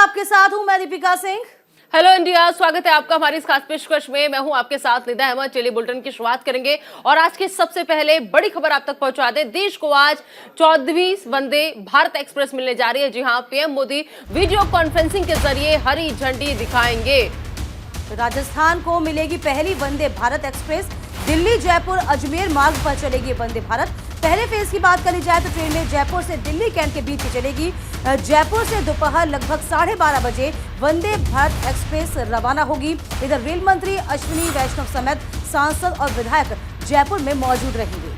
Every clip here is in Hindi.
आपके साथ हूं मैं दीपिका सिंह। हेलो इंडिया, स्वागत है आपका हमारी इस खास पेशकश में। मैं हूं आपके साथ निदा अहमद। चलिए बुलेटिन की शुरुआत करेंगे और आज की सबसे पहले बड़ी खबर आप तक पहुंचा दें। देश को आज 14वीं वंदे भारत एक्सप्रेस मिलने जा रही है। जी हां, पीएम मोदी वीडियो कॉन्फ्रेंसिंग के जरिए हरी झंडी दिखाएंगे। राजस्थान को मिलेगी पहली वंदे भारत एक्सप्रेस। दिल्ली जयपुर अजमेर मार्ग पर चलेगी वंदे भारत। पहले फेज की बात करी जाए तो ट्रेन में जयपुर से दिल्ली कैंट के बीच ही चलेगी। जयपुर से दोपहर लगभग 12:30 बजे वंदे भारत एक्सप्रेस रवाना होगी। इधर रेल मंत्री अश्विनी वैष्णव समेत सांसद और विधायक जयपुर में मौजूद रहेंगे।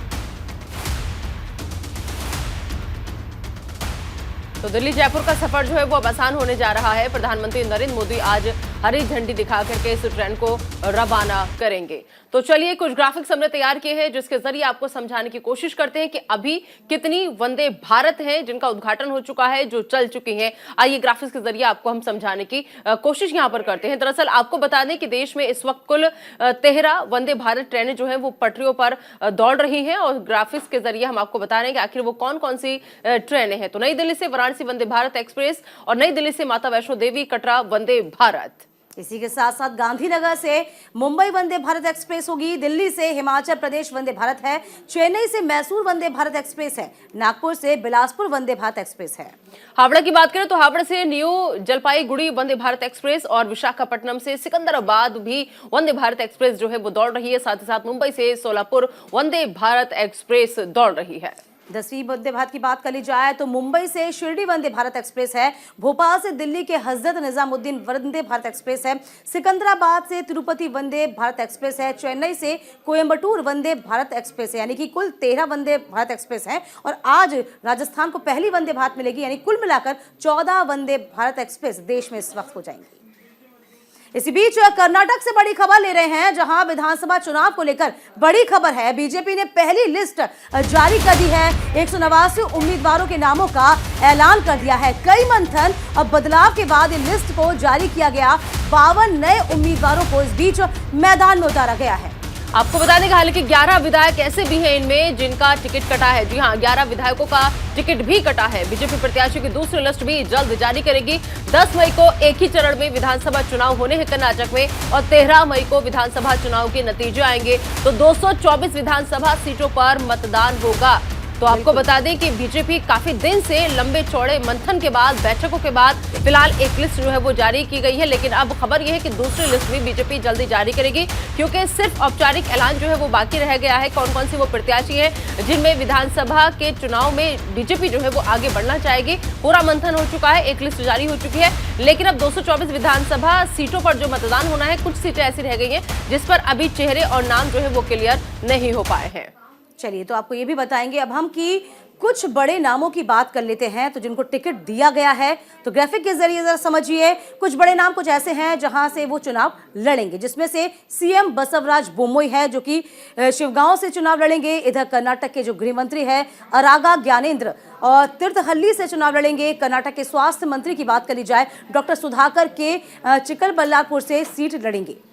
तो दिल्ली जयपुर का सफर जो है वो अब आसान होने जा रहा है। प्रधानमंत्री नरेंद्र मोदी आज हरी झंडी दिखा करके इस ट्रेन को रवाना करेंगे। तो चलिए कुछ ग्राफिक्स हमने तैयार किए हैं जिसके जरिए आपको समझाने की कोशिश करते हैं कि अभी कितनी वंदे भारत हैं जिनका उद्घाटन हो चुका है, जो चल चुकी हैं। आइए ग्राफिक्स के जरिए आपको हम समझाने की कोशिश यहां पर करते हैं। दरअसल आपको बता दें कि देश में इस वक्त कुल 13 वंदे भारत ट्रेनें जो है वो पटरियों पर दौड़ रही हैं और ग्राफिक्स के जरिए हम आपको बता रहे हैं कि आखिर वो कौन कौन सी ट्रेनें हैं। तो नई दिल्ली से वाराणसी वंदे भारत एक्सप्रेस और नई दिल्ली से माता वैष्णो देवी कटरा वंदे भारत। इसी के साथ साथ गांधीनगर से मुंबई वंदे भारत एक्सप्रेस होगी। दिल्ली से हिमाचल प्रदेश वंदे भारत है। चेन्नई से मैसूर वंदे भारत एक्सप्रेस है। नागपुर से बिलासपुर वंदे भारत एक्सप्रेस है। हावड़ा की बात करें तो हावड़ा से न्यू जलपाईगुड़ी वंदे भारत एक्सप्रेस और विशाखापट्टनम से सिकंदराबाद भी वंदे भारत एक्सप्रेस जो है वो दौड़ रही है। साथ ही साथ मुंबई से सोलापुर वंदे भारत एक्सप्रेस दौड़ रही है। 10वीं वंदे भारत की बात कर ली जाए तो मुंबई से शिरडी वंदे भारत एक्सप्रेस है। भोपाल से दिल्ली के हजरत निजामुद्दीन वंदे भारत एक्सप्रेस है। सिकंदराबाद से तिरुपति वंदे भारत एक्सप्रेस है। चेन्नई से कोयम्बटूर वंदे भारत एक्सप्रेस है। यानी कि कुल 13 वंदे भारत एक्सप्रेस हैं और आज राजस्थान को पहली वंदे भारत मिलेगी। यानी कुल मिलाकर 14 वंदे भारत एक्सप्रेस देश में इस वक्त हो जाएंगी। इसी बीच कर्नाटक से बड़ी खबर ले रहे हैं जहां विधानसभा चुनाव को लेकर बड़ी खबर है। बीजेपी ने पहली लिस्ट जारी कर दी है। 189 उम्मीदवारों के नामों का ऐलान कर दिया है। कई मंथन और बदलाव के बाद इस लिस्ट को जारी किया गया। 52 नए उम्मीदवारों को इस बीच मैदान में उतारा गया है। आपको बता दें कि हालांकि 11 विधायक ऐसे भी हैं इनमें जिनका टिकट कटा है। जी हां, 11 विधायकों का टिकट भी कटा है। बीजेपी प्रत्याशियों की दूसरी लिस्ट भी जल्द जारी करेगी। 10 मई को एक ही चरण में विधानसभा चुनाव होने हैं कर्नाटक में और 13 मई को विधानसभा चुनाव के नतीजे आएंगे। तो 224 विधानसभा सीटों पर मतदान होगा। तो आपको बता दें कि बीजेपी काफी दिन से लंबे चौड़े मंथन के बाद, बैठकों के बाद फिलहाल एक लिस्ट जो है वो जारी की गई है। लेकिन अब खबर यह है कि दूसरी लिस्ट भी बीजेपी जल्दी जारी करेगी क्योंकि सिर्फ औपचारिक ऐलान जो है वो बाकी रह गया है। कौन कौन सी वो प्रत्याशी हैं जिनमें विधानसभा के चुनाव में बीजेपी जो है वो आगे बढ़ना चाहेगी। पूरा मंथन हो चुका है, एक लिस्ट जारी हो चुकी है। लेकिन अब 224 विधानसभा सीटों पर जो मतदान होना है, कुछ सीटें ऐसी रह गई हैं जिस पर अभी चेहरे और नाम जो है वो क्लियर नहीं हो पाए हैं। चलिए तो आपको ये भी बताएंगे अब हम कि कुछ बड़े नामों की बात कर लेते हैं तो जिनको टिकट दिया गया है। तो ग्राफिक के जरिए जरा समझिए, कुछ बड़े नाम कुछ ऐसे हैं जहां से वो चुनाव लड़ेंगे, जिसमें से सीएम बसवराज बोम्मई है जो कि शिवगांव से चुनाव लड़ेंगे। इधर कर्नाटक के जो गृह मंत्री है अरागा ज्ञानेंद्र और तीर्थहल्ली से चुनाव लड़ेंगे। कर्नाटक के स्वास्थ्य मंत्री की बात करी जाए डॉक्टर सुधाकर के चिकलबल्लापुर से सीट लड़ेंगे।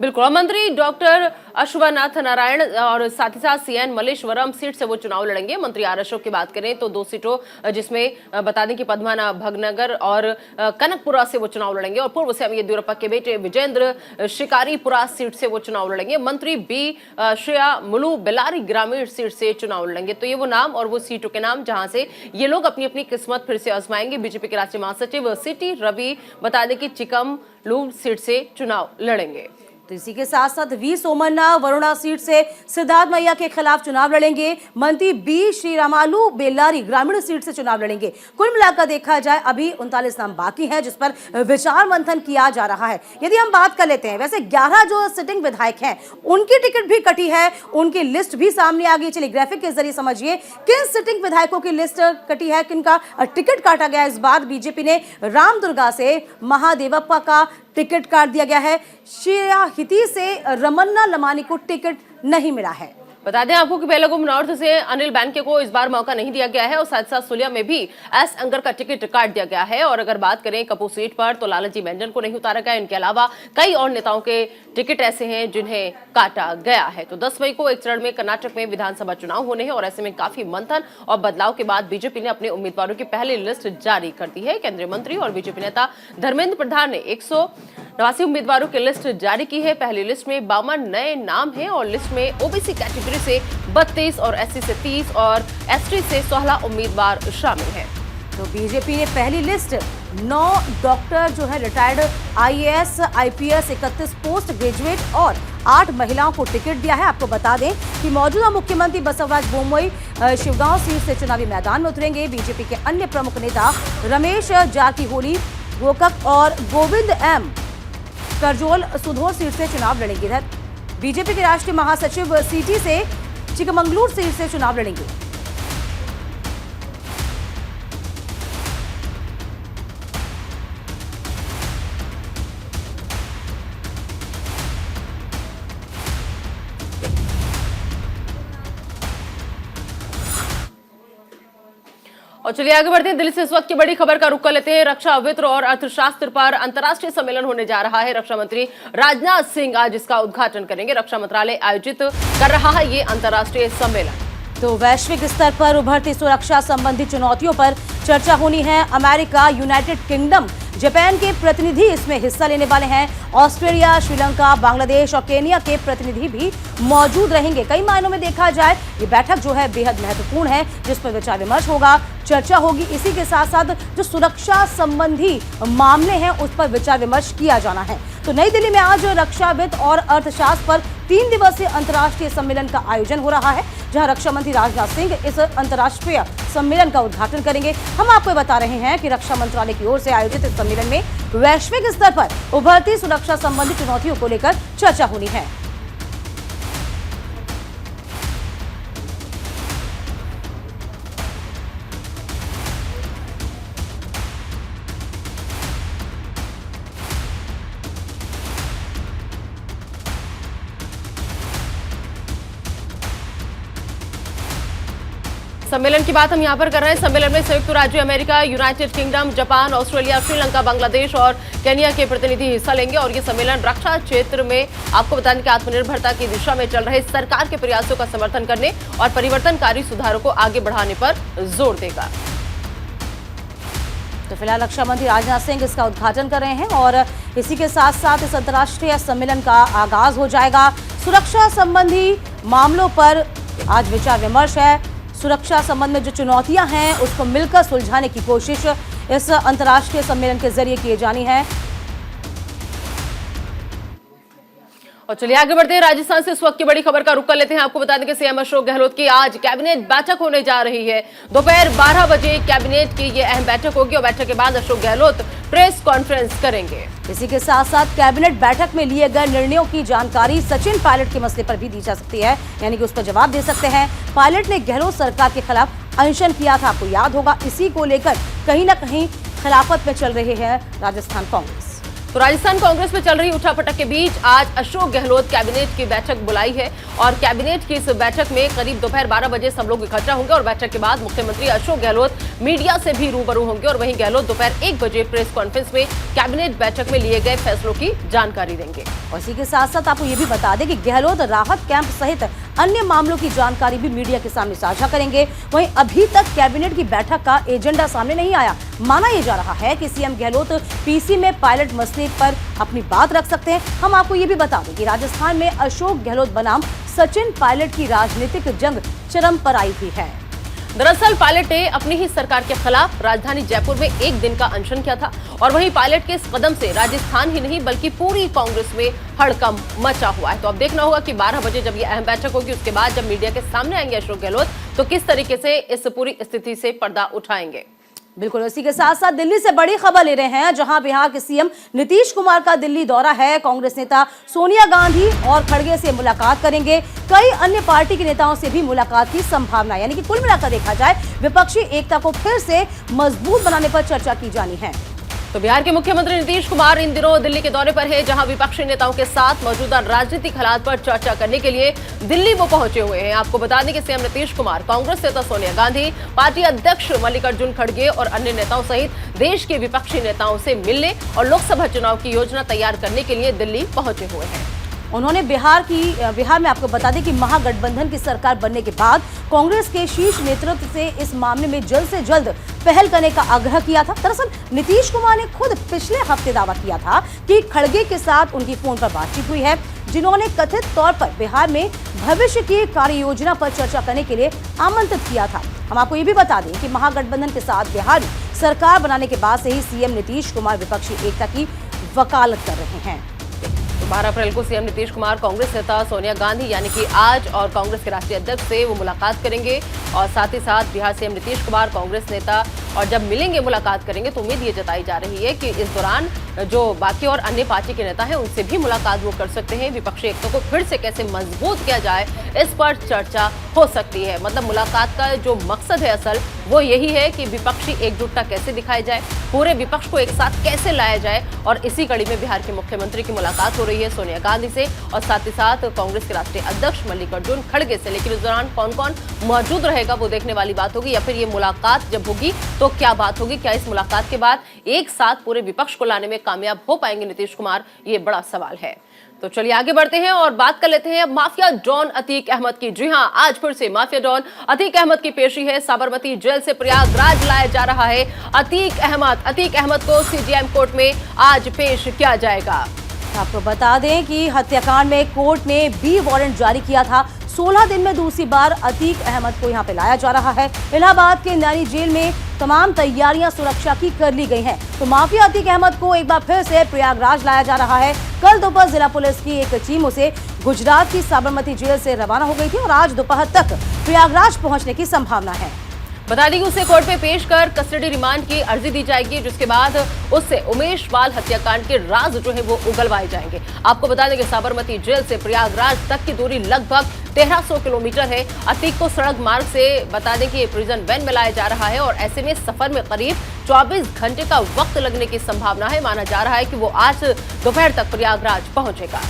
बिल्कुल, मंत्री डॉक्टर अश्वनाथ नारायण और साथ ही साथ सीएन मल्लेश्वरम सीट से वो चुनाव लड़ेंगे। मंत्री आर अशोक की बात करें तो 2 सीटों जिसमें बता दें कि पद्मनाभ भगनगर और कनकपुरा से वो चुनाव लड़ेंगे और पूर्व सीएम येदियुरप्पा के बेटे विजेंद्र शिकारीपुरा सीट से वो चुनाव लड़ेंगे। मंत्री बी श्रेया मुलु बेल्लारी ग्रामीण सीट से चुनाव लड़ेंगे। तो ये वो नाम और वो सीटों के नाम जहां से ये लोग अपनी अपनी किस्मत फिर से आजमाएंगे। बीजेपी के राष्ट्रीय महासचिव सीटी रवि बता दें कि चिकमगलूर सीट से चुनाव लड़ेंगे। तो इसी के साथ साथ वी सोमन्ना वरुणा सीट से सिद्धार्थ मैया के खिलाफ चुनाव लड़ेंगे। मंत्री बी श्रीरामालू बेल्लारी ग्रामीण सीट से चुनाव लड़ेंगे। कुल मिलाकर देखा जाए अभी 39 नाम बाकी हैं जिस पर विचार मंथन किया जा रहा है। यदि हम बात कर लेते हैं, वैसे 11 जो सिटिंग विधायक हैं उनकी टिकट भी कटी है, उनकी लिस्ट भी सामने आ गई। चलिए ग्राफिक के जरिए समझिए किन सिटिंग विधायकों की लिस्ट कटी है, किनका टिकट काटा गया। इस बार बीजेपी ने रामदुर्गा से महादेवप्पा का टिकट काट दिया गया है। शिया हिती से रमन्ना लमानी को टिकट नहीं मिला है। बता दें आपको कि बेलागुम नॉर्थ से अनिल बैंके को इस बार मौका नहीं दिया गया है और साथ साथ सुलिया में भी एस अंगर का टिकट काट दिया गया है। और अगर बात करें कपूर सीट पर तो लालजी मेंडन को नहीं उतारा गया। इनके अलावा कई और नेताओं के टिकट ऐसे हैं जिन्हें काटा गया है। तो 10 मई को एक चरण में कर्नाटक में विधानसभा चुनाव होने हैं और ऐसे में काफी मंथन और बदलाव के बाद बीजेपी ने अपने उम्मीदवारों की पहली लिस्ट जारी कर दी है। केंद्रीय मंत्री और बीजेपी नेता धर्मेंद्र प्रधान ने 189 उम्मीदवारों की लिस्ट जारी की है। पहली लिस्ट में 52 नए नाम हैं और लिस्ट में ओबीसी कैटेगरी से 32 और एससी से 30 और एसटी से 16 उम्मीदवार शामिल हैं। तो बीजेपी ने पहली लिस्ट 9 डॉक्टर जो है retired IAS IPS 31 post graduate और 8 महिलाओं को टिकट दिया है। आपको बता दें कि मौजूदा मुख्यमंत्री बसवराज बोम्मई शिवगांव सीट से चुनावी मैदान में उतरेंगे। बीजेपी के अन्य प्रमुख नेता रमेश जारकीहोली गोकक और गोविंद एम करजोल सुधोर सीट से चुनाव लड़ेंगे। इधर बीजेपी के राष्ट्रीय महासचिव सीटी से चिकमंगलूर सीट से चुनाव लड़ेंगे। और चलिए आगे बढ़ते हैं। दिल्ली से इस वक्त की बड़ी खबर का रुख कर लेते हैं। रक्षा वित्त और अर्थशास्त्र पर अंतर्राष्ट्रीय सम्मेलन होने जा रहा है। रक्षा मंत्री राजनाथ सिंह आज इसका उद्घाटन करेंगे। रक्षा मंत्रालय आयोजित कर रहा है ये अंतर्राष्ट्रीय सम्मेलन। तो वैश्विक स्तर पर उभरती सुरक्षा संबंधी चुनौतियों पर चर्चा होनी है। अमेरिका, यूनाइटेड किंगडम, जापान के प्रतिनिधि इसमें हिस्सा लेने वाले हैं। ऑस्ट्रेलिया, श्रीलंका, बांग्लादेश और केनिया के प्रतिनिधि भी मौजूद रहेंगे। कई मायनों में देखा जाए ये बैठक जो है बेहद महत्वपूर्ण है, जिस पर विचार विमर्श होगा, चर्चा होगी। इसी के साथ साथ जो सुरक्षा संबंधी मामले हैं उस पर विचार विमर्श किया जाना है। तो नई दिल्ली में आज रक्षा वित्त और अर्थशास्त्र पर 3 दिवसीय अंतर्राष्ट्रीय सम्मेलन का आयोजन हो रहा है, जहां रक्षा मंत्री राजनाथ सिंह इस अंतर्राष्ट्रीय सम्मेलन का उद्घाटन करेंगे। हम आपको बता रहे हैं कि रक्षा मंत्रालय की ओर से आयोजित इस सम्मेलन में वैश्विक स्तर पर उभरती सुरक्षा संबंधी चुनौतियों को लेकर चर्चा होनी है। सम्मेलन की बात हम यहां पर कर रहे हैं। सम्मेलन में संयुक्त राज्य America, United kingdom, Japan, Australia, Sri Lanka, Bangladesh और केनिया के प्रतिनिधि हिस्सा लेंगे। और ये सम्मेलन रक्षा क्षेत्र में आपको बताने कि आत्मनिर्भरता की दिशा में चल रहे सरकार के प्रयासों का समर्थन करने और परिवर्तनकारी सुधारों को आगे बढ़ाने पर जोर देगा। तो फिलहाल रक्षा मंत्री राजनाथ सिंह इसका उद्घाटन कर रहे हैं और इसी के साथ साथ इस अंतर्राष्ट्रीय सम्मेलन का आगाज हो जाएगा। सुरक्षा संबंधी मामलों पर आज विचार विमर्श है। सुरक्षा संबंध में जो चुनौतियां हैं उसको मिलकर सुलझाने की कोशिश इस अंतर्राष्ट्रीय सम्मेलन के जरिए की जानी है। और चलिए आगे बढ़ते हैं। राजस्थान से इस वक्त की बड़ी खबर का रुख कर लेते हैं। आपको बता दें कि सीएम अशोक गहलोत की आज कैबिनेट बैठक होने जा रही है। दोपहर 12 बजे कैबिनेट की ये अहम बैठक होगी और बैठक के बाद अशोक गहलोत प्रेस कॉन्फ्रेंस करेंगे। इसी के साथ साथ कैबिनेट बैठक में लिए गए निर्णयों की जानकारी सचिन पायलट के मसले पर भी दी जा सकती है, यानी कि उस पर जवाब दे सकते हैं। पायलट ने गहलोत सरकार के खिलाफ अनशन किया था, आपको याद होगा। इसी को लेकर कहीं ना कहीं खिलाफत में चल रहे हैं राजस्थान कांग्रेस। तो राजस्थान कांग्रेस में चल रही उठापटक के बीच आज अशोक गहलोत कैबिनेट की बैठक बुलाई है और कैबिनेट की इस बैठक में करीब दोपहर 12 बजे सब लोग इकट्ठा होंगे और बैठक के बाद मुख्यमंत्री अशोक गहलोत मीडिया से भी रूबरू होंगे और वहीं गहलोत दोपहर 1 बजे प्रेस कॉन्फ्रेंस में कैबिनेट बैठक में लिए गए फैसलों की जानकारी देंगे। और इसी के साथ साथ आपको ये भी बता दें कि गहलोत राहत कैंप सहित अन्य मामलों की जानकारी भी मीडिया के सामने साझा करेंगे। वहीं अभी तक कैबिनेट की बैठक का एजेंडा सामने नहीं आया। माना यह जा रहा है कि सीएम गहलोत पीसी में पायलट मसले पर अपनी बात रख सकते हैं। हम आपको ये भी बता दें कि राजस्थान में अशोक गहलोत बनाम सचिन पायलट की राजनीतिक जंग चरम पर आई हुई है। दरअसल पायलट ने अपनी ही सरकार के खिलाफ राजधानी जयपुर में 1 दिन का अनशन किया था और वहीं पायलट के इस कदम से राजस्थान ही नहीं बल्कि पूरी कांग्रेस में हड़कंप मचा हुआ है। तो अब देखना होगा कि 12 बजे जब ये अहम बैठक होगी उसके बाद जब मीडिया के सामने आएंगे अशोक गहलोत तो किस तरीके से इस पूरी स्थिति से पर्दा उठाएंगे। बिल्कुल, इसी के साथ साथ दिल्ली से बड़ी खबर ले रहे हैं, जहां बिहार के सीएम नीतीश कुमार का दिल्ली दौरा है। कांग्रेस नेता सोनिया गांधी और खड़गे से मुलाकात करेंगे। कई अन्य पार्टी के नेताओं से भी मुलाकात की संभावना, यानी कि कुल मिलाकर देखा जाए विपक्षी एकता को फिर से मजबूत बनाने पर चर्चा की जानी है। तो बिहार के मुख्यमंत्री नीतीश कुमार इन दिनों दिल्ली के दौरे पर है, जहां विपक्षी नेताओं के साथ मौजूदा राजनीतिक हालात पर चर्चा करने के लिए दिल्ली वो पहुंचे हुए हैं। आपको बता दें कि सीएम नीतीश कुमार कांग्रेस नेता सोनिया गांधी, पार्टी अध्यक्ष मल्लिकार्जुन खड़गे और अन्य नेताओं सहित देश के विपक्षी नेताओं से मिलने और लोकसभा चुनाव की योजना तैयार करने के लिए दिल्ली पहुंचे हुए हैं। उन्होंने बिहार में आपको बता दें कि महागठबंधन की सरकार बनने के बाद कांग्रेस के शीर्ष नेतृत्व से इस मामले में जल्द से जल्द पहल करने का आग्रह किया था। दरअसल नीतीश कुमार ने खुद पिछले हफ्ते दावा किया था कि खड़गे के साथ उनकी फोन पर बातचीत हुई है, जिन्होंने कथित तौर पर बिहार में भविष्य की कार्य योजना पर चर्चा करने के लिए आमंत्रित किया था। हम आपको ये भी बता दें कि महागठबंधन के साथ बिहार में सरकार बनाने के बाद से ही सीएम नीतीश कुमार विपक्षी एकता की वकालत कर रहे हैं। 12 अप्रैल को सीएम नीतीश कुमार कांग्रेस नेता सोनिया गांधी यानी कि आज और कांग्रेस के राष्ट्रीय अध्यक्ष से वो मुलाकात करेंगे और साथ ही साथ बिहार सीएम नीतीश कुमार कांग्रेस नेता और जब मिलेंगे, मुलाकात करेंगे तो उम्मीद ये जताई जा रही है कि इस दौरान जो बाकी और अन्य पार्टी के नेता हैं उनसे भी मुलाकात वो कर सकते हैं। विपक्षी एकता को फिर से कैसे मजबूत किया जाए, इस पर चर्चा हो सकती है। मतलब मुलाकात का जो मकसद है असल वो यही है कि विपक्षी एकजुटता कैसे दिखाई जाए, पूरे विपक्ष को एक साथ कैसे लाया जाए। और इसी कड़ी में बिहार के मुख्यमंत्री की मुलाकात हो रही है सोनिया गांधी से और साथ ही साथ कांग्रेस के राष्ट्रीय अध्यक्ष मल्लिकार्जुन खड़गे से। लेकिन इस दौरान कौन कौन मौजूद रहेगा वो देखने वाली बात होगी, या फिर ये मुलाकात जब होगी तो क्या बात होगी। क्या इस मुलाकात के बाद एक साथ पूरे विपक्ष को लाने में कामयाब हो पाएंगे नीतीश कुमार, ये बड़ा सवाल है। तो चलिए आगे बढ़ते हैं और बात कर लेते हैं माफिया डॉन अतीक अहमद की। जी हां, आज फिर से माफिया डॉन अतीक अहमद की पेशी है। साबरमती जेल से प्रयागराज लाया जा रहा है अतीक अहमद को सीजेएम कोर्ट में आज पेश किया जाएगा। आपको बता दें कि हत्याकांड में कोर्ट ने बी वारंट जारी किया था। 16 दिन में दूसरी बार अतीक अहमद को यहां पे लाया जा रहा है। इलाहाबाद के नैनी जेल में तमाम तैयारियां सुरक्षा की कर ली गई हैं। तो माफिया अतीक अहमद को एक बार फिर से प्रयागराज लाया जा रहा है। कल दोपहर जिला पुलिस की एक टीम उसे गुजरात की साबरमती जेल से रवाना हो गई थी और आज दोपहर तक प्रयागराज पहुंचने की संभावना है। बता दें कि उसे कोर्ट में पेश कर कस्टडी रिमांड की अर्जी दी जाएगी, जिसके बाद उससे उमेश बाल हत्याकांड के राज जो है वो उगलवाए जाएंगे। आपको बता दें कि साबरमती जेल से प्रयागराज तक की दूरी लगभग 1300 किलोमीटर है। अतीक को सड़क मार्ग से बता दें कि ये प्रिजन वैन में लाया जा रहा है और ऐसे में सफर में करीब 24 घंटे का वक्त लगने की संभावना है। माना जा रहा है कि वो आज दोपहर तक प्रयागराज पहुंचेगा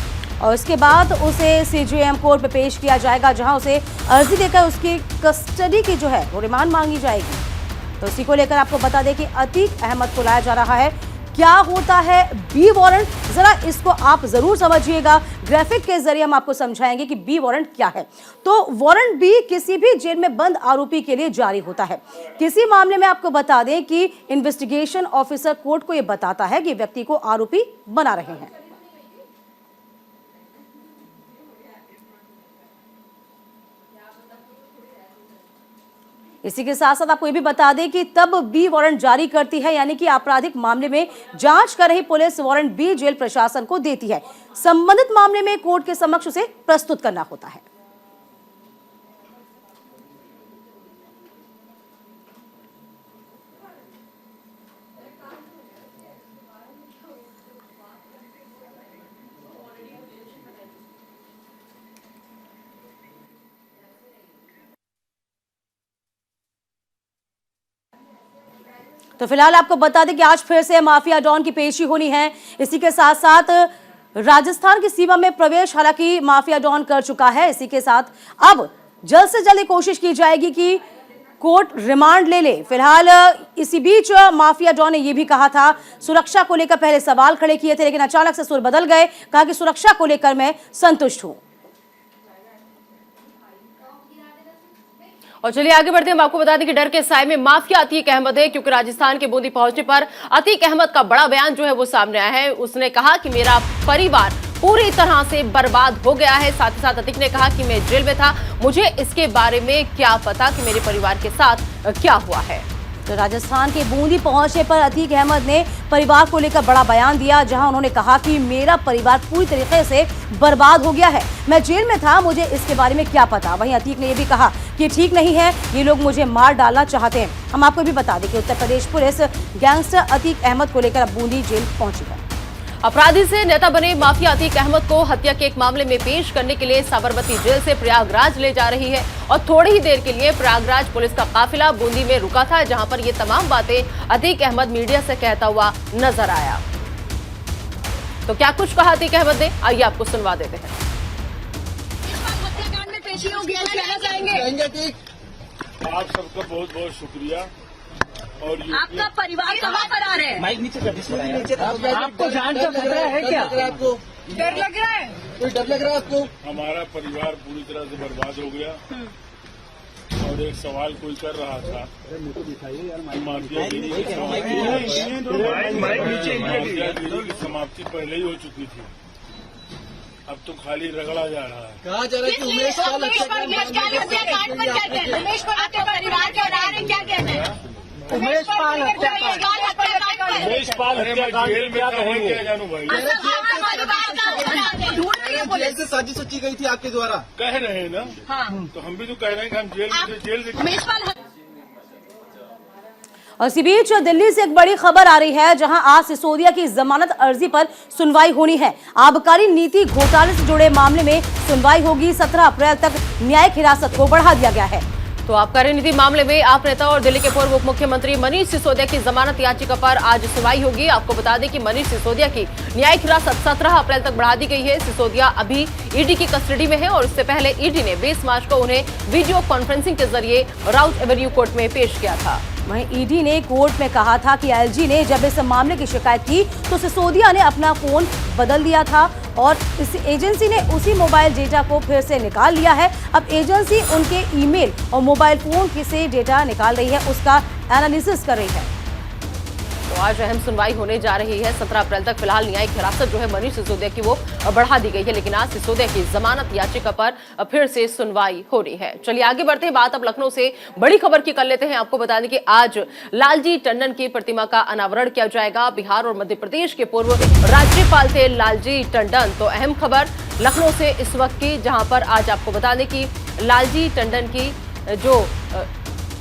और इसके बाद उसे सीजेएम कोर्ट में पेश किया जाएगा, जहां उसे अर्जी देकर उसकी कस्टडी की जो है वो रिमांड मांगी जाएगी। तो इसी को लेकर आपको बता दें कि अतीक अहमद को लाया जा रहा है। क्या होता है बी वारंट, जरा इसको आप जरूर समझिएगा। ग्राफिक के जरिए हम आपको समझाएंगे कि बी वारंट क्या है। तो वारंट बी किसी भी जेल में बंद आरोपी के लिए जारी होता है। किसी मामले में आपको बता दें कि इन्वेस्टिगेशन ऑफिसर कोर्ट को यह बताता है कि व्यक्ति को आरोपी बना रहे हैं। इसी के साथ साथ आपको ये भी बता दें कि तब बी वारंट जारी करती है, यानी कि आपराधिक मामले में जांच कर रही पुलिस वारंट बी जेल प्रशासन को देती है। संबंधित मामले में कोर्ट के समक्ष उसे प्रस्तुत करना होता है। तो फिलहाल आपको बता दें कि आज फिर से माफिया डॉन की पेशी होनी है। इसी के साथ साथ राजस्थान की सीमा में प्रवेश हालांकि माफिया डॉन कर चुका है। इसी के साथ अब जल्द से जल्द कोशिश की जाएगी कि कोर्ट रिमांड ले ले। फिलहाल इसी बीच माफिया डॉन ने यह भी कहा था, सुरक्षा को लेकर पहले सवाल खड़े किए थे, लेकिन अचानक से सुर बदल गए। कहा कि सुरक्षा को लेकर मैं संतुष्ट हूं। और चलिए आगे बढ़ते हैं। हम आपको बता दें कि डर के साए में माफिया अतीक अहमद है, क्योंकि राजस्थान के बूंदी पहुंचने पर अतीक अहमद का बड़ा बयान जो है वो सामने आया है। उसने कहा कि मेरा परिवार पूरी तरह से बर्बाद हो गया है। साथ ही साथ अतीक ने कहा कि मैं जेल में था, मुझे इसके बारे में क्या पता कि मेरे परिवार के साथ क्या हुआ है। तो राजस्थान के बूंदी पहुंचने पर अतीक अहमद ने परिवार को लेकर बड़ा बयान दिया, जहां उन्होंने कहा कि मेरा परिवार पूरी तरीके से बर्बाद हो गया है, मैं जेल में था, मुझे इसके बारे में क्या पता। वहीं अतीक ने यह भी कहा कि ठीक नहीं है, ये लोग मुझे मार डालना चाहते हैं। हम आपको भी बता दें कि उत्तर प्रदेश पुलिस गैंगस्टर अतीक अहमद को लेकर अब बूंदी जेल पहुंची है। अपराधी से नेता बने माफिया अतीक अहमद को हत्या के एक मामले में पेश करने के लिए साबरमती जेल से प्रयागराज ले जा रही है और थोड़ी ही देर के लिए प्रयागराज पुलिस का काफिला बूंदी में रुका था, जहां पर ये तमाम बातें अतीक अहमद मीडिया से कहता हुआ नजर आया। तो क्या कुछ कहा अतीक अहमद ने, आइए आपको सुनवा देते हैं। हत्याकांड में पेशी होगी, आप कहना चाहेंगे? आप सबका बहुत बहुत शुक्रिया। और आपका परिवार कहाँ पर आ रहे हैं? माइक नीचे कर दीजिए। आपको जान का खतरा है क्या? आपको डर लग रहा है? कोई डर लग रहा है आपको? हमारा परिवार पूरी तरह से बर्बाद हो गया। और एक सवाल कोई कर रहा था, माफियागिरी की समाप्ति पहले ही हो चुकी थी, अब तो खाली रगड़ा जा रहा है। कहा जा रहा है कि उमेश पाल हत्याकांड उमेश पाल आपके परिवार के आ रहे हैं, क्या कहते हैं? उमेश पाल हत्याकांड उमेश पाल हत्याकांड जेल में क्या कहेंगे जानू भाई? जेल से साजिश रची गई थी आपके द्वारा, कह रहे हैं ना। तो हम भी तो कह रहे हैं कि हम जेल से उमेश पाल। और इसी बीच दिल्ली से एक बड़ी खबर आ रही है, जहां आज सिसोदिया की जमानत अर्जी पर सुनवाई होनी है। आबकारी नीति घोटाले से जुड़े मामले में सुनवाई होगी। 17 अप्रैल तक न्यायिक हिरासत को बढ़ा दिया गया है। तो आबकारी नीति मामले में आप नेता और दिल्ली के पूर्व उप मुख्यमंत्री मनीष सिसोदिया की जमानत याचिका पर आज सुनवाई होगी। आपको बता दें कि मनीष सिसोदिया की न्यायिक हिरासत 17 अप्रैल तक बढ़ा दी गई है। सिसोदिया अभी ईडी की कस्टडी में है और इससे पहले ईडी ने 20 मार्च को उन्हें वीडियो कॉन्फ्रेंसिंग के जरिए राउत एवेन्यू कोर्ट में पेश किया था। वहीं ईडी ने कोर्ट में कहा था कि एलजी ने जब इस मामले की शिकायत की तो सिसोदिया ने अपना फोन बदल दिया था और इस एजेंसी ने उसी मोबाइल डेटा को फिर से निकाल लिया है। अब एजेंसी उनके ईमेल और मोबाइल फोन से डेटा निकाल रही है, उसका एनालिसिस कर रही है। तो आज अहम सुनवाई होने जा रही है। 17 अप्रैल तक फिलहाल न्यायिक हिरासत जो है मनीष सिसोदिया की वो बढ़ा दी गई है, लेकिन आज सिसोदिया की जमानत याचिका पर फिर से सुनवाई हो रही है। चलिए आगे बढ़ते हैं, बात अब लखनऊ से बड़ी खबर की कर लेते हैं। आपको बता दें कि आज लालजी टंडन की प्रतिमा का अनावरण किया जाएगा। बिहार और मध्य प्रदेश के पूर्व राज्यपाल थे लालजी टंडन। तो अहम खबर लखनऊ से इस वक्त की, जहां पर आज आपको बता दें कि लालजी टंडन की जो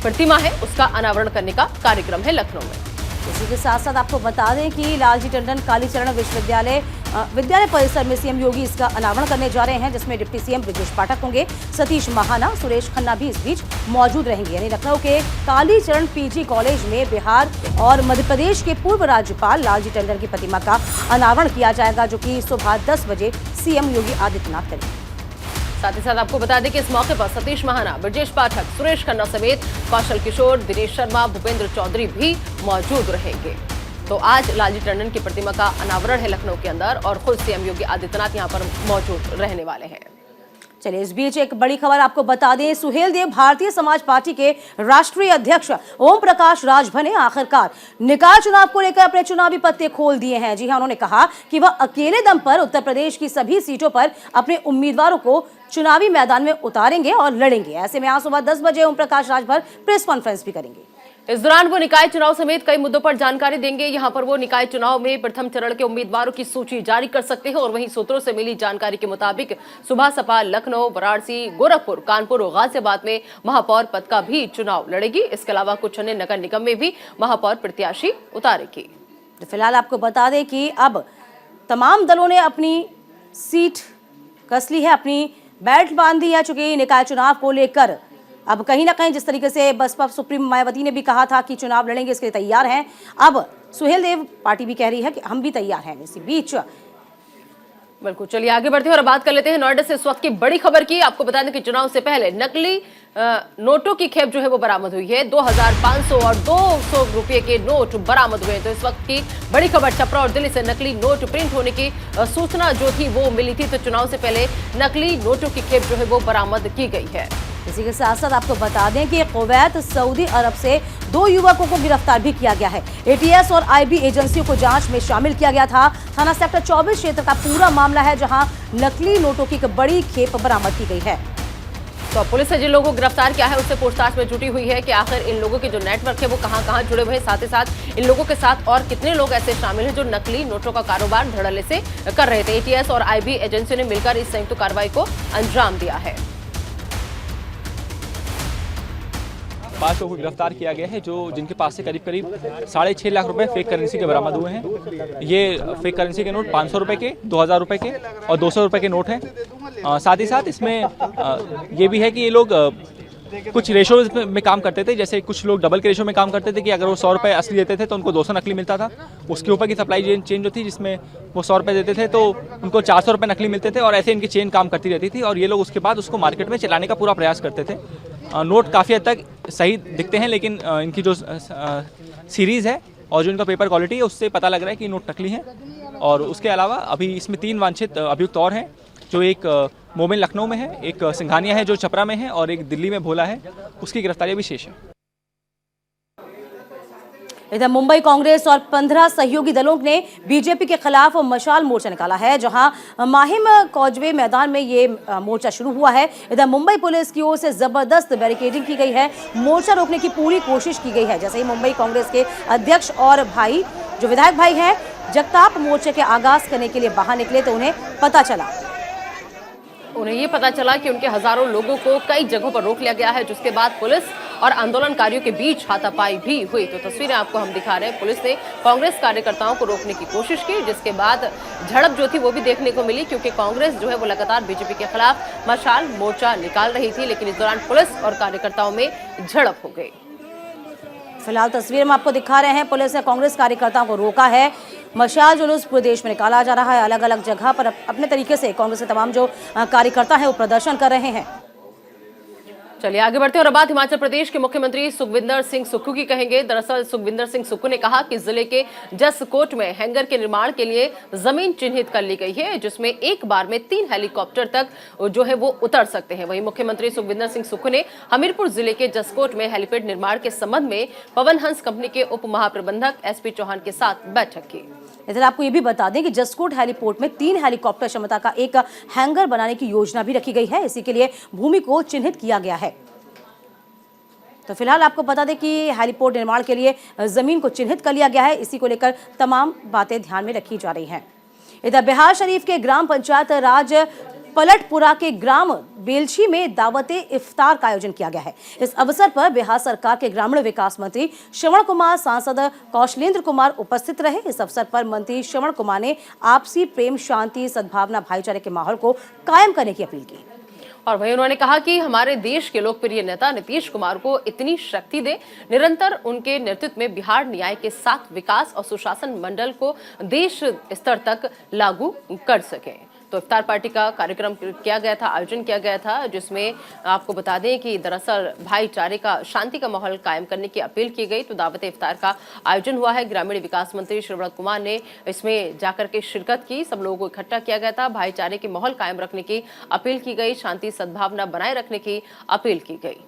प्रतिमा है उसका अनावरण करने का कार्यक्रम है लखनऊ में। इसी के साथ साथ आपको बता दें कि लालजी टंडन कालीचरण विश्वविद्यालय परिसर में सीएम योगी इसका अनावरण करने जा रहे हैं, जिसमें डिप्टी सीएम ब्रजेश पाठक होंगे। सतीश महाना, सुरेश खन्ना भी इस बीच मौजूद रहेंगे। यानी लखनऊ के कालीचरण पीजी कॉलेज में बिहार और मध्य प्रदेश के पूर्व राज्यपाल लालजी टंडन की प्रतिमा का अनावरण किया जाएगा, जो कि सुबह 10 बजे सीएम योगी आदित्यनाथ करेंगे। साथ ही साथ आपको बता दें कि इस मौके पर सतीश महाना, ब्रजेश पाठक, सुरेश खन्ना समेत कौशल किशोर, दिनेश शर्मा, भूपेंद्र चौधरी भी मौजूद रहेंगे। तो आज लालजी टंडन की प्रतिमा का अनावरण है लखनऊ के अंदर और खुद सीएम योगी आदित्यनाथ यहां पर मौजूद रहने वाले हैं। चलिए इस बीच एक बड़ी खबर आपको बता दें। सुहेल देव भारतीय समाज पार्टी के राष्ट्रीय अध्यक्ष ओम प्रकाश राजभर ने आखिरकार निकाय चुनाव को लेकर अपने चुनावी पत्ते खोल दिए हैं। जी हां, उन्होंने कहा कि वह अकेले दम पर उत्तर प्रदेश की सभी सीटों पर अपने उम्मीदवारों को चुनावी मैदान में उतारेंगे और लड़ेंगे। ऐसे में आज सुबह 10 बजे ओम प्रकाश राजभर प्रेस कॉन्फ्रेंस भी करेंगे। इस दौरान वो निकाय चुनाव समेत कई मुद्दों पर जानकारी देंगे। यहां पर वो निकाय चुनाव में प्रथम चरण के उम्मीदवारों की सूची जारी कर सकते हैं और वहीं सूत्रों से मिली जानकारी के मुताबिक सुबह सपा लखनऊ, वाराणसी, गोरखपुर, कानपुर और गाजियाबाद में महापौर पद का भी चुनाव लड़ेगी। इसके अलावा कुछ अन्य नगर निगम में भी महापौर प्रत्याशी उतारेगी। फिलहाल आपको बता दें कि अब तमाम दलों ने अपनी सीट कस ली है, अपनी बेल्ट बांध दी है, चूंकि निकाय चुनाव को लेकर अब कहीं ना कहीं जिस तरीके से बसपा सुप्रीम मायावती ने भी कहा था कि चुनाव लड़ेंगे, इसके लिए तैयार हैं। अब सुहेल देव पार्टी भी कह रही है कि हम भी तैयार हैं। इसी बीच बिल्कुल, चलिए आगे बढ़ते हैं और बात कर लेते हैं नोएडा से इस वक्त की बड़ी खबर की। आपको बता दें कि चुनाव से पहले नकली नोटों की खेप जो है वो बरामद हुई है। 2500 और 200 रुपए के नोट बरामद हुए। तो इस वक्त की बड़ी खबर, छपरा और दिल्ली से नकली नोट प्रिंट होने की सूचना जो थी वो मिली थी। तो चुनाव से पहले नकली नोटों की खेप जो है वो बरामद की गई है। इसी के साथ साथ आपको बता दें कि कुवैत, सऊदी अरब से 2 युवकों को गिरफ्तार भी किया गया है। एटीएस और आईबी एजेंसियों को जांच में शामिल किया गया था। थाना सेक्टर 24 क्षेत्र का पूरा मामला है, जहां नकली नोटों की एक बड़ी खेप बरामद की गई है। तो पुलिस ने जिन लोगों को गिरफ्तार किया है उससे पूछताछ में जुटी हुई है कि आखिर इन लोगों के जो नेटवर्क है वो कहां जुड़े हुए हैं। साथ ही साथ इन लोगों के साथ और कितने लोग ऐसे शामिल हैं जो नकली नोटों का कारोबार धड़ल्ले से कर रहे थे। एटीएस और आईबी एजेंसियों ने मिलकर इस संयुक्त कार्रवाई को अंजाम दिया है। 5 लोगों को गिरफ्तार किया गया है, जो जिनके पास से करीब 6.5 लाख रुपए फेक करेंसी के बरामद हुए हैं। ये फेक करेंसी के नोट 500 रुपए के, 2000 रुपए के और 200 रुपए के नोट हैं। साथ ही साथ इसमें ये भी है कि ये लोग कुछ रेशो में काम करते थे। जैसे कुछ लोग डबल के रेशो में काम करते थे कि अगर वो 100 रुपये असली देते थे तो उनको 200 नकली मिलता था। उसके ऊपर की सप्लाई चेन जो थी, जिसमें वो 100 रुपये देते थे तो उनको 400 रुपये नकली मिलते थे, और ऐसे इनकी चेन काम करती रहती थी। और ये लोग उसके बाद उसको मार्केट में चलाने का पूरा प्रयास करते थे। नोट काफ़ी हद तक सही दिखते हैं, लेकिन इनकी जो सीरीज़ है और जो इनका पेपर क्वालिटी है, उससे पता लग रहा है कि नोट नकली हैं। और उसके अलावा अभी इसमें 3 वांछित अभियुक्त और हैं, जो एक मोमिन लखनऊ में है, एक सिंघानिया है जो छपरा में है, और एक दिल्ली में भोला है। उसकी गिरफ्तारी भी शेष है। इधर मुंबई कांग्रेस और 15 सहयोगी दलों ने बीजेपी के खिलाफ मशाल मोर्चा निकाला है, जहां माहिम कॉजवे मैदान में ये मोर्चा शुरू हुआ है। इधर मुंबई पुलिस की ओर से जबरदस्त बैरिकेडिंग की गई है, मोर्चा रोकने की पूरी कोशिश की गई है। जैसे ही मुंबई कांग्रेस के अध्यक्ष और भाई जो विधायक भाई हैं जगताप मोर्चे के आगाज करने के लिए बाहर निकले तो उन्हें ये पता चला कि उनके हजारों लोगों को कई जगहों पर रोक लिया गया है, जिसके बाद पुलिस और आंदोलनकारियों के बीच हाथापाई भी हुई। तो तस्वीरें आपको हम दिखा रहे हैं। पुलिस ने कांग्रेस कार्यकर्ताओं को रोकने की कोशिश की, जिसके बाद झड़प जो थी वो भी देखने को मिली, क्योंकि कांग्रेस जो है वो लगातार बीजेपी के खिलाफ मशाल मोर्चा निकाल रही थी, लेकिन इस दौरान पुलिस और कार्यकर्ताओं में झड़प हो गई। फिलहाल तस्वीर में आपको दिखा रहे हैं, पुलिस ने कांग्रेस कार्यकर्ताओं को रोका है। मशाल जुलूस पूरे देश में निकाला जा रहा है। अलग अलग जगह पर अपने तरीके से कांग्रेस के तमाम जो कार्यकर्ता हैं वो प्रदर्शन कर रहे हैं। चलिए आगे बढ़ते हैं और अब बात हिमाचल प्रदेश के मुख्यमंत्री सुखविंदर सिंह सुक्खू की कहेंगे। दरअसल सुखविंदर सिंह सुक्खू ने कहा कि जिले के जसकोट में हैंगर के निर्माण के लिए जमीन चिन्हित कर ली गई है, जिसमें एक बार में 3 हेलीकॉप्टर तक जो है वो उतर सकते हैं। वहीं मुख्यमंत्री सुखविंदर सिंह सुक्खू ने हमीरपुर जिले के जसकोट में हेलीपैड निर्माण के संबंध में पवन हंस कंपनी के उप महाप्रबंधक SP चौहान के साथ बैठक की। इधर आपको ये भी बता दें कि जसकोट हेलीपोर्ट में 3 हेलीकॉप्टर क्षमता का एक हैंगर बनाने की योजना भी रखी गई है। इसी के लिए भूमि को चिन्हित किया गया है। तो फिलहाल आपको बता दें कि हेलीपोर्ट निर्माण के लिए जमीन को चिन्हित कर लिया गया है। इसी को लेकर तमाम बातें ध्यान में रखी जा रही हैं। इधर बिहार शरीफ के ग्राम पंचायत राज पलटपुरा के ग्राम बेलछी में दावते इफ्तार का आयोजन किया गया है। इस अवसर पर बिहार सरकार के ग्रामीण विकास मंत्री श्रवण कुमार, सांसद कौशलेंद्र कुमार उपस्थित रहे। इस अवसर पर मंत्री श्रवण कुमार ने आपसी प्रेम, शांति, सद्भावना, भाईचारे के माहौल को कायम करने की अपील की। और वहीं उन्होंने कहा कि हमारे देश के लोकप्रिय नेता नीतीश कुमार को इतनी शक्ति दे, निरंतर उनके नेतृत्व में बिहार न्याय के साथ विकास और सुशासन मंडल को देश स्तर तक लागू कर सके। तो इफ्तार पार्टी का कार्यक्रम किया गया था, आयोजन किया गया था, जिसमें आपको बता दें कि दरअसल भाईचारे का, शांति का माहौल कायम करने की अपील की गई। तो दावत इफ्तार का आयोजन हुआ है। ग्रामीण विकास मंत्री श्रवण कुमार ने इसमें जाकर के शिरकत की। सब लोगों को इकट्ठा किया गया था। भाईचारे के माहौल कायम रखने की अपील की गई, शांति सद्भावना बनाए रखने की अपील की गई।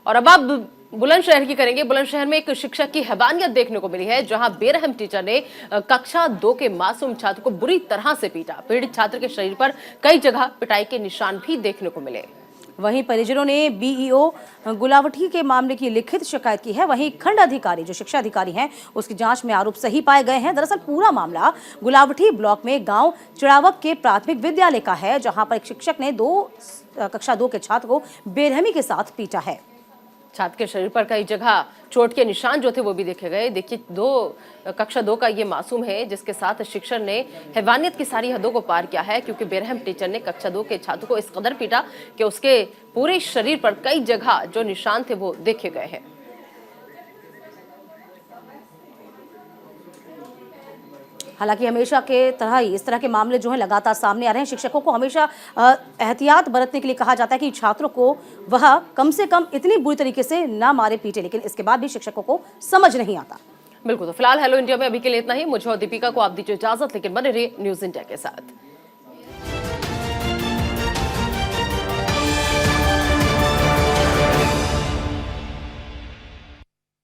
और अब आप बुलंदशहर की करेंगे। बुलंदशहर में एक शिक्षक की हैवानियत देखने को मिली है, जहां बेरहम टीचर ने कक्षा 2 के मासूम छात्र को बुरी तरह से पीटा। पीड़ित छात्र के शरीर पर कई जगह पिटाई के निशान भी देखने को मिले। वहीं परिजनों ने BEO गुलावटी के मामले की लिखित शिकायत की है। वहीं खंड अधिकारी जो शिक्षा अधिकारी हैं उसकी जांच में आरोप सही पाए गए हैं। दरअसल पूरा मामला गुलावटी ब्लॉक में गांव चिड़ावक के प्राथमिक विद्यालय का है, जहां पर एक शिक्षक ने कक्षा 2 के छात्र को बेरहमी के साथ पीटा है। छात्र के शरीर पर कई जगह चोट के निशान जो थे वो भी देखे गए। देखिए, कक्षा 2 का ये मासूम है, जिसके साथ शिक्षक ने हैवानियत की सारी हदों को पार किया है, क्योंकि बेरहम टीचर ने कक्षा 2 के छात्र को इस कदर पीटा कि उसके पूरे शरीर पर कई जगह जो निशान थे वो देखे गए हैं। हालांकि हमेशा के तरह ही इस तरह के मामले जो हैं लगातार सामने आ रहे हैं। शिक्षकों को हमेशा एहतियात बरतने के लिए कहा जाता है कि छात्रों को वह कम से कम इतनी बुरी तरीके से ना मारे पीटे, लेकिन इसके बाद भी शिक्षकों को समझ नहीं आता। बिल्कुल। तो फिलहाल हेलो इंडिया में अभी के लिए इतना ही। मुझे और दीपिका को आप दीजिए इजाजत, लेकिन बने रहिए न्यूज़ इंडिया के साथ।